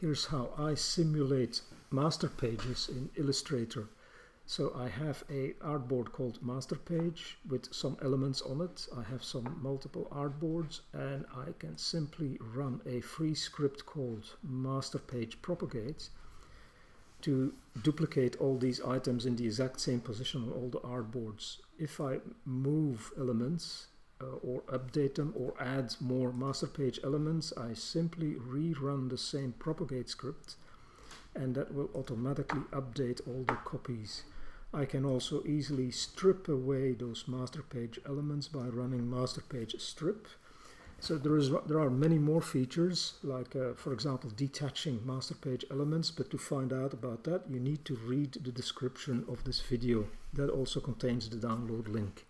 Here's how I simulate master pages in Illustrator. So I have a artboard called MasterPage with some elements on it. I have some multiple artboards, and I can simply run a free script called MasterPage propagate to duplicate all these items in the exact same position on all the artboards. If I move elements or update them or add more MasterPage elements, I simply rerun the same propagate script, and that will automatically update all the copies. I can also easily strip away those MasterPage elements by running MasterPage strip. So there are many more features, like for example detaching MasterPage elements, but to find out about that you need to read the description of this video. That also contains the download link.